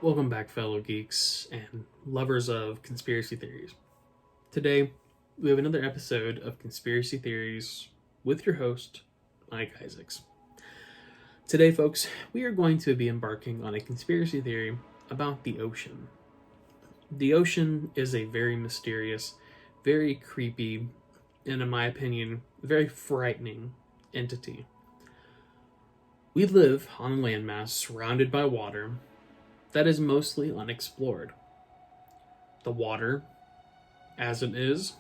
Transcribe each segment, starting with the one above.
Welcome back, fellow geeks and lovers of conspiracy theories. Today, we have another episode of Conspiracy Theories with your host, Mike Isaacs. Today, folks, we are going to be embarking on a conspiracy theory about the ocean. The ocean is a very mysterious, very creepy, and in my opinion, very frightening entity. We live on a landmass surrounded by water that is mostly unexplored. The water, as it is,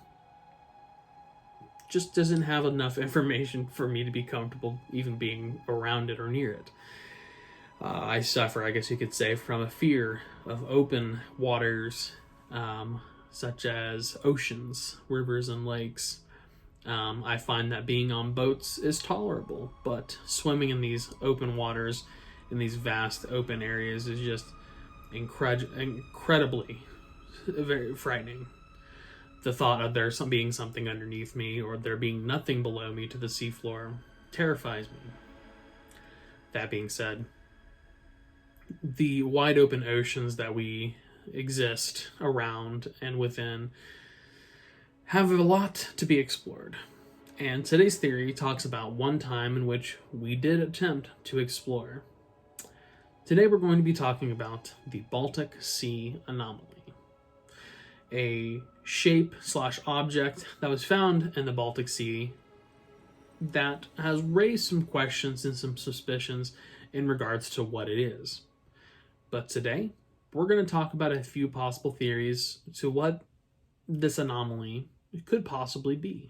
just doesn't have enough information for me to be comfortable even being around it or near it. I suffer, I guess you could say, from a fear of open waters, such as oceans, rivers, and lakes. I find that being on boats is tolerable, but swimming in these open waters, in these vast open areas, is just incredibly very frightening. The thought of there being something underneath me or there being nothing below me to the seafloor terrifies me. That being said, the wide open oceans that we exist around and within have a lot to be explored. And today's theory talks about one time in which we did attempt to explore. Today we're going to be talking about the Baltic Sea Anomaly, a shape/object that was found in the Baltic Sea that has raised some questions and some suspicions in regards to what it is. But today, we're going to talk about a few possible theories to what this anomaly could possibly be.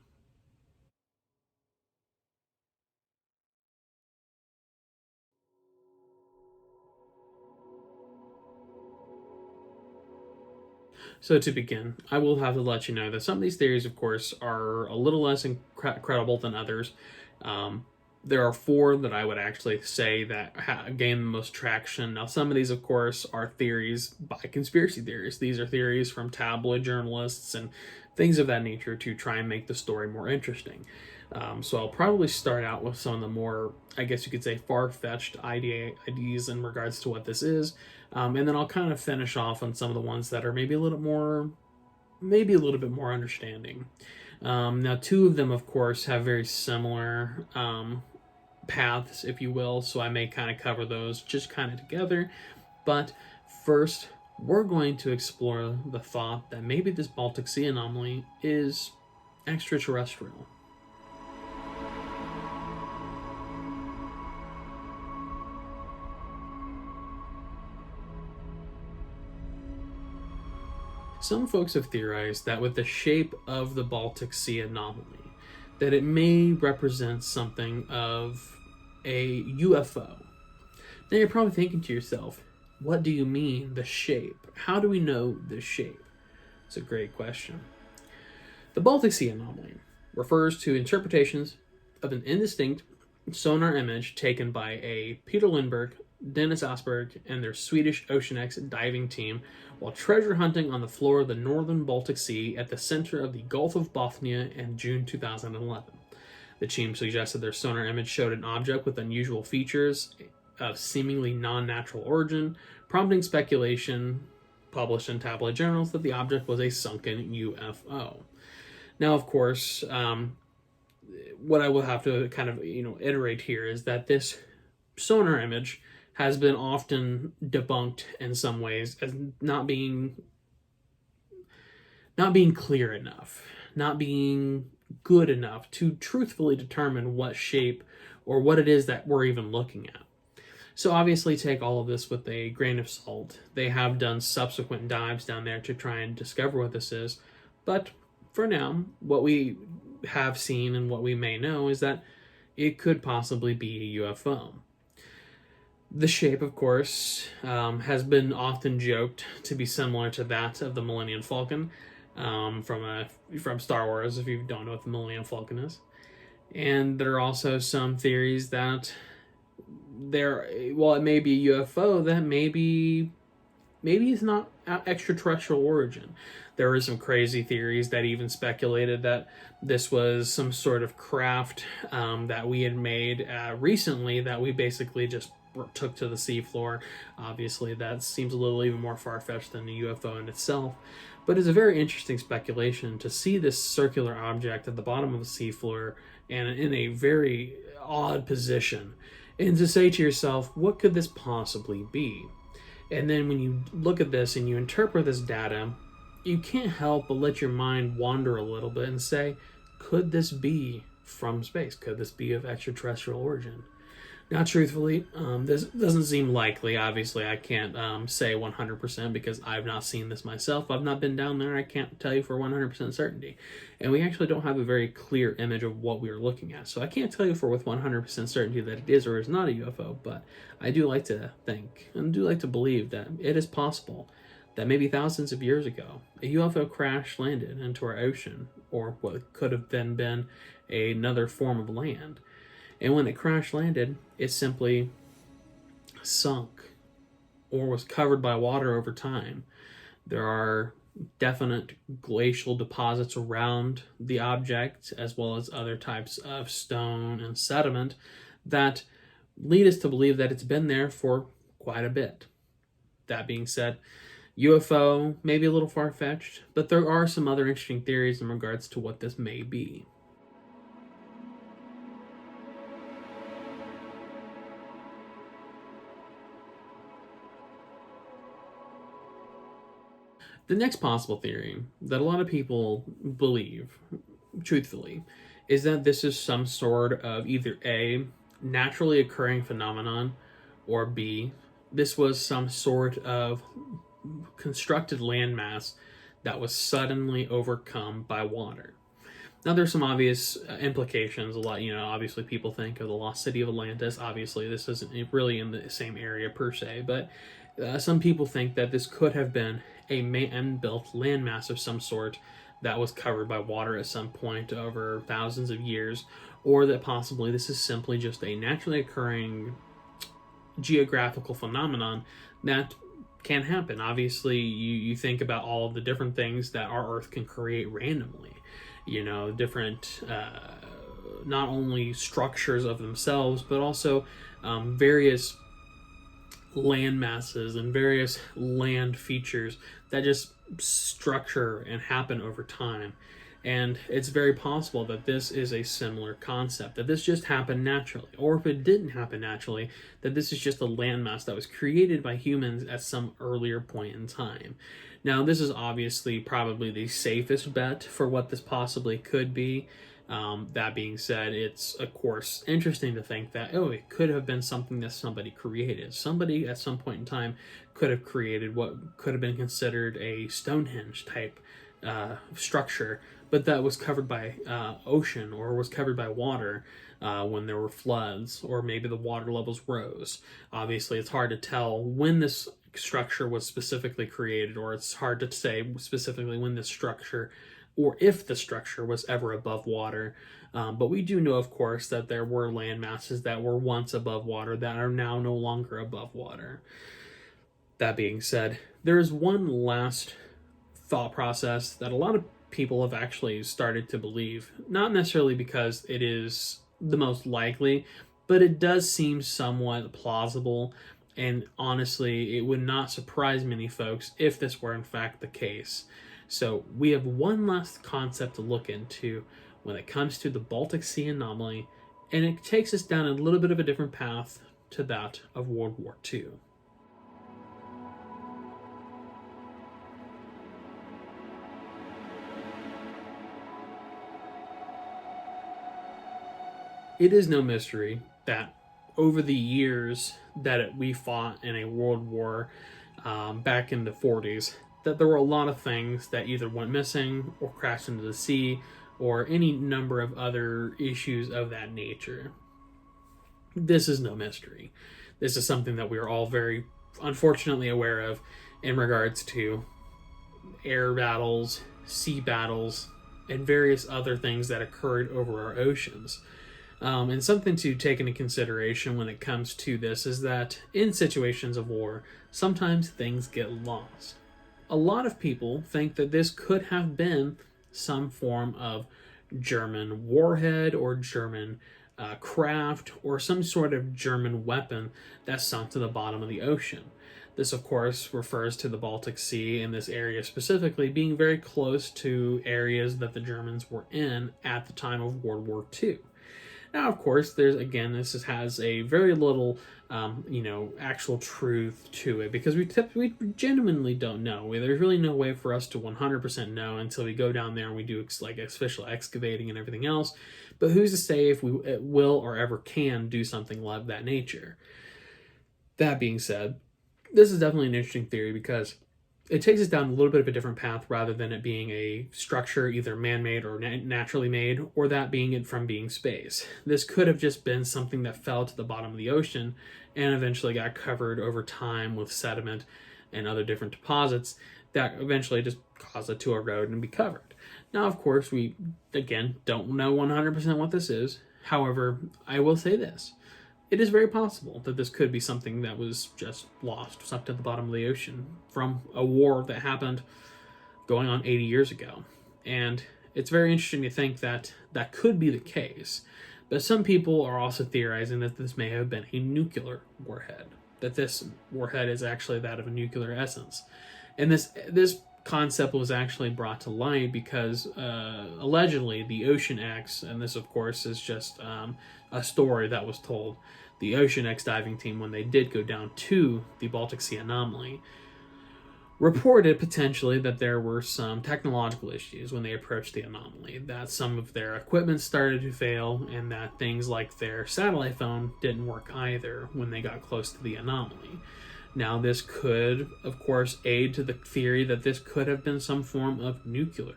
So to begin, I will have to let you know that some of these theories, of course, are a little less credible than others. There are four that I would actually say that gain the most traction. Now, some of these, of course, are theories by conspiracy theorists. These are theories from tabloid journalists and things of that nature to try and make the story more interesting. So I'll probably start out with some of the more, I guess you could say, far-fetched ideas in regards to what this is. And then I'll kind of finish off on some of the ones that are maybe a little bit more understanding. Now, two of them, of course, have very similar paths, if you will, so I may kind of cover those just kind of together. But first, we're going to explore the thought that maybe this Baltic Sea anomaly is extraterrestrial. Some folks have theorized that with the shape of the Baltic Sea anomaly, that it may represent something of a UFO. Now you're probably thinking to yourself, what do you mean, the shape? How do we know the shape? It's a great question. The Baltic Sea anomaly refers to interpretations of an indistinct sonar image taken by a Peter Lindbergh, Dennis Asperg, and their Swedish OceanX diving team while treasure hunting on the floor of the northern Baltic Sea at the center of the Gulf of Bothnia in June 2011. The team suggested their sonar image showed an object with unusual features of seemingly non-natural origin, prompting speculation published in tabloid journals that the object was a sunken UFO. Now, of course, what I will have to kind of iterate here is that this sonar image has been often debunked in some ways as not being clear enough, not being good enough to truthfully determine what shape or what it is that we're even looking at. So obviously take all of this with a grain of salt. They have done subsequent dives down there to try and discover what this is, but for now, what we have seen and what we may know is that it could possibly be a UFO. The shape, of course, has been often joked to be similar to that of the Millennium Falcon from Star Wars, if you don't know what the Millennium Falcon is. And there are also some theories that it may be a UFO, that maybe it's not extraterrestrial origin. There were some crazy theories that even speculated that this was some sort of craft that we had made recently that we basically just took to the seafloor. Obviously, that seems a little even more far-fetched than the UFO in itself. But it's a very interesting speculation to see this circular object at the bottom of the seafloor and in a very odd position. And to say to yourself, what could this possibly be? And then when you look at this and you interpret this data, you can't help but let your mind wander a little bit and say, could this be from space? Could this be of extraterrestrial origin? Now, truthfully, this doesn't seem likely. Obviously, I can't say 100% because I've not seen this myself. I've not been down there. I can't tell you for 100% certainty. And we actually don't have a very clear image of what we are looking at. So I can't tell you for with 100% certainty that it is or is not a UFO, but I do like to think and do like to believe that it is possible that maybe thousands of years ago, a UFO crash landed into our ocean, or what could have then been another form of land. And when it crash landed, it simply sunk or was covered by water over time. There are definite glacial deposits around the object, as well as other types of stone and sediment that lead us to believe that it's been there for quite a bit. That being said, UFO may be a little far-fetched, but there are some other interesting theories in regards to what this may be. The next possible theory that a lot of people believe, truthfully, is that this is some sort of either A, naturally occurring phenomenon, or B, this was some sort of constructed landmass that was suddenly overcome by water. Now, there's some obvious implications. A lot, obviously people think of the lost city of Atlantis. Obviously, this isn't really in the same area per se, but some people think that this could have been a man-built landmass of some sort that was covered by water at some point over thousands of years, or that possibly this is simply just a naturally occurring geographical phenomenon that can happen. Obviously, you think about all of the different things that our Earth can create randomly. Different, not only structures of themselves, but also various land masses and various land features that just structure and happen over time. And it's very possible that this is a similar concept, that this just happened naturally, or if it didn't happen naturally, that this is just a landmass that was created by humans at some earlier point in time. Now, this is obviously probably the safest bet for what this possibly could be. That being said, it's, of course, interesting to think that, it could have been something that somebody created. Somebody at some point in time could have created what could have been considered a Stonehenge type structure, but that was covered by ocean or was covered by water when there were floods, or maybe the water levels rose. Obviously, it's hard to tell when this structure was specifically created, or it's hard to say specifically when this structure or if the structure was ever above water. But we do know, of course, that there were land masses that were once above water that are now no longer above water. That being said, there is one last thought process that a lot of people have actually started to believe, not necessarily because it is the most likely, but it does seem somewhat plausible, and honestly, it would not surprise many folks if this were in fact the case. So we have one last concept to look into when it comes to the Baltic Sea Anomaly, and it takes us down a little bit of a different path to that of World War II. It is no mystery that over the years that we fought in a world war back in the 40s, that there were a lot of things that either went missing or crashed into the sea or any number of other issues of that nature. This is no mystery. This is something that we are all very unfortunately aware of in regards to air battles, sea battles, and various other things that occurred over our oceans. And something to take into consideration when it comes to this is that in situations of war, sometimes things get lost. A lot of people think that this could have been some form of German warhead or German craft or some sort of German weapon that sunk to the bottom of the ocean. This, of course, refers to the Baltic Sea in this area specifically being very close to areas that the Germans were in at the time of World War II. Now, of course, this has a very little, actual truth to it because we genuinely don't know. There's really no way for us to 100% know until we go down there and we do like official excavating and everything else. But who's to say if we will or ever can do something of that nature? That being said, this is definitely an interesting theory because it takes us down a little bit of a different path rather than it being a structure either man-made or naturally made, or that being it from being space. This could have just been something that fell to the bottom of the ocean and eventually got covered over time with sediment and other different deposits that eventually just caused it to erode and be covered. Now, of course, we, again, don't know 100% what this is. However, I will say this. It is very possible that this could be something that was just lost, sucked at the bottom of the ocean from a war that happened going on 80 years ago. And it's very interesting to think that that could be the case. But some people are also theorizing that this may have been a nuclear warhead, that this warhead is actually that of a nuclear essence. And this concept was actually brought to light because allegedly the Ocean X, and this of course is just a story that was told, the Ocean X diving team, when they did go down to the Baltic Sea Anomaly, reported potentially that there were some technological issues when they approached the anomaly, that some of their equipment started to fail, and that things like their satellite phone didn't work either when they got close to the anomaly. Now, this could, of course, aid to the theory that this could have been some form of nuclear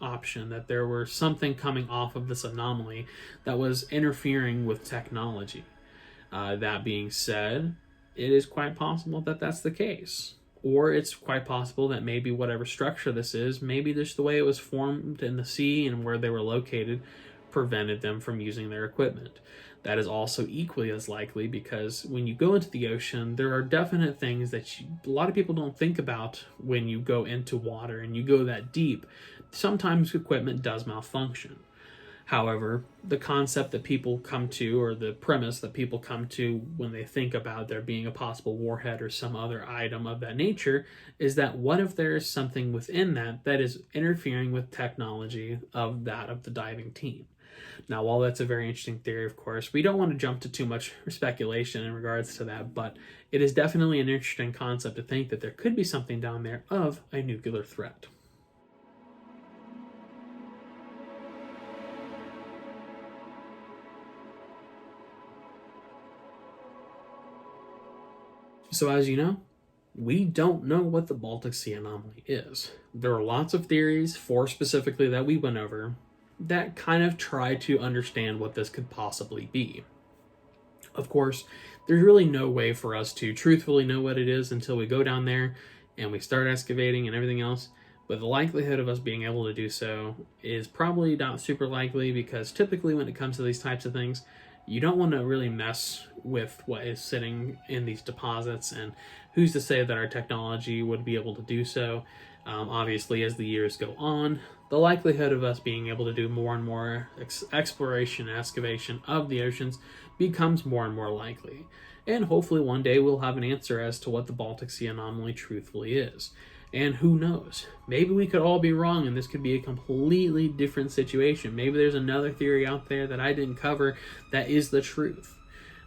option, that there were something coming off of this anomaly that was interfering with technology. That being said, it is quite possible that that's the case. Or it's quite possible that maybe whatever structure this is, maybe just the way it was formed in the sea and where they were located prevented them from using their equipment. That is also equally as likely because when you go into the ocean, there are definite things that a lot of people don't think about when you go into water and you go that deep. Sometimes equipment does malfunction. However, the concept that people come to, or the premise that people come to when they think about there being a possible warhead or some other item of that nature, is that what if there is something within that is interfering with technology of the diving team? Now, while that's a very interesting theory, of course, we don't want to jump to too much speculation in regards to that, but it is definitely an interesting concept to think that there could be something down there of a nuclear threat. So as you know, we don't know what the Baltic Sea Anomaly is. There are lots of theories, 4 specifically that we went over, that kind of try to understand what this could possibly be. Of course, there's really no way for us to truthfully know what it is until we go down there and we start excavating and everything else. But the likelihood of us being able to do so is probably not super likely because typically when it comes to these types of things, you don't want to really mess with what is sitting in these deposits, and who's to say that our technology would be able to do so. Obviously, as the years go on, the likelihood of us being able to do more and more exploration and excavation of the oceans becomes more and more likely. And hopefully one day we'll have an answer as to what the Baltic Sea Anomaly truthfully is. And who knows? Maybe we could all be wrong and this could be a completely different situation. Maybe there's another theory out there that I didn't cover that is the truth.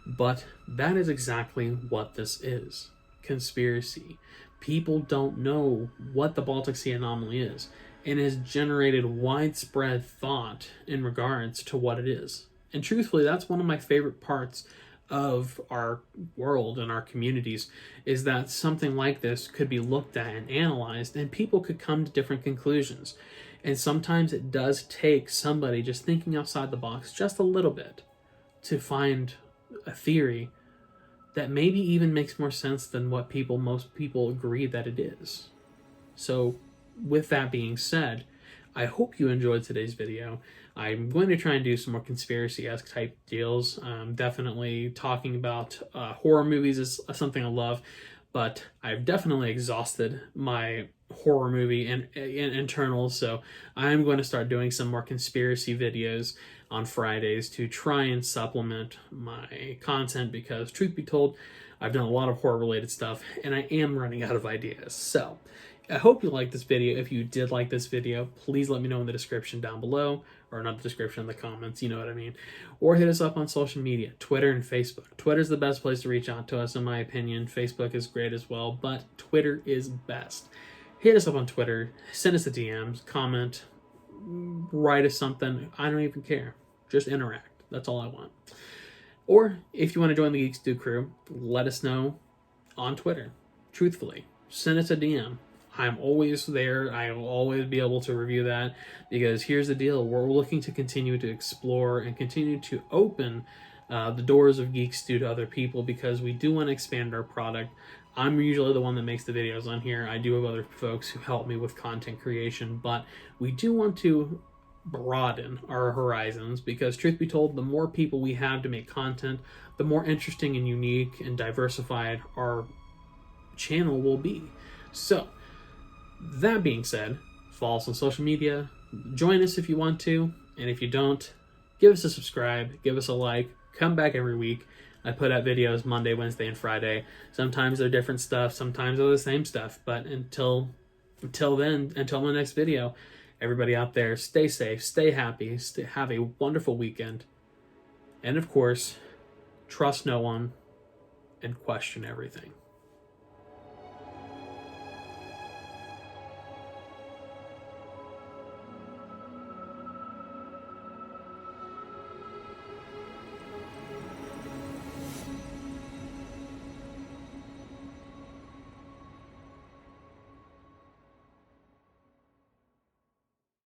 But that is exactly what this is. Conspiracy. People don't know what the Baltic Sea Anomaly is, and has generated widespread thought in regards to what it is. And truthfully, that's one of my favorite parts of our world and our communities, is that something like this could be looked at and analyzed and people could come to different conclusions. And sometimes it does take somebody just thinking outside the box just a little bit to find a theory that maybe even makes more sense than what most people agree that it is. So with that being said, I hope you enjoyed today's video. I'm going to try and do some more conspiracy-esque type deals. Definitely talking about horror movies is something I love, but I've definitely exhausted my horror movie and internals, so I'm going to start doing some more conspiracy videos on Fridays to try and supplement my content, because truth be told, I've done a lot of horror related stuff and I am running out of ideas. So I hope you liked this video. If you did like this video, please let me know in the description down below, or not the description, in the comments, you know what I mean. Or hit us up on social media, Twitter and Facebook. Twitter's the best place to reach out to us, in my opinion. Facebook is great as well, but Twitter is best. Hit us up on Twitter, send us the DMs, comment, write us something. I don't even care. Just interact. That's all I want. Or if you want to join the Geek-Stew crew, let us know on Twitter. Truthfully, send us a DM. I'm always there. I will always be able to review that, because here's the deal. We're looking to continue to explore and continue to open the doors of Geek-Stew to other people, because we do want to expand our product. I'm usually the one that makes the videos on here. I do have other folks who help me with content creation, but we do want to broaden our horizons, because truth be told, the more people we have to make content, the more interesting and unique and diversified our channel will be. So that being said, follow us on social media, join us if you want to, and if you don't, give us a subscribe, give us a like, come back every week. I put out videos Monday, Wednesday, and Friday. Sometimes they're different stuff, sometimes they're the same stuff, but until then, until my next video, everybody out there, stay safe, stay happy, have a wonderful weekend, and of course, trust no one and question everything.